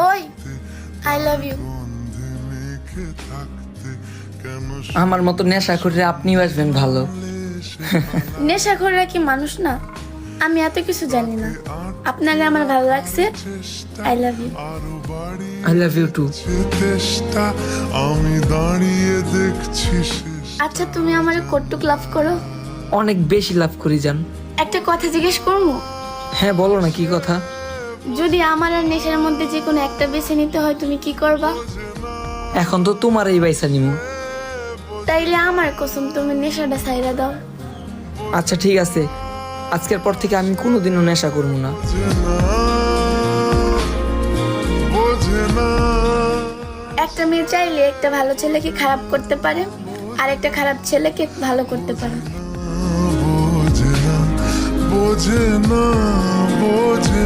ওই I love you. আমার মতো নেশা করে আপনিও আসবেন ভালো। নেশাখোররা কি মানুষ না? আমি এত কিছু জানি না। আপনারে আমার ভালো লাগছে। I love you. I love you too. আমি দাঁড়িয়ে দেখছি আচ্ছা তুমি আমার কতটুক লাভ করো? অনেক বেশি লাভ করি যান। একটা কথা জিজ্ঞেস করবো? হ্যাঁ বলো না, কি কথা? যদি আমার আর নেশার মধ্যে যে কোনো একটা বেছে নিতে হয় তুমি কি করবা? এখন তো তোমার এই বাইসা নিমু। তাইলে আমার কসম তুমি নেশাটা ছাইরা দাও। আচ্ছা ঠিক আছে, আজকের পর থেকে আমি কোনোদিনও নেশা করবো না। একটা মেয়ে চাইলে একটা ভালো ছেলেকে খারাপ করতে পারে, আর একটা খারাপ ছেলেকে ভালো করতে পারে। বোঝে না বোঝে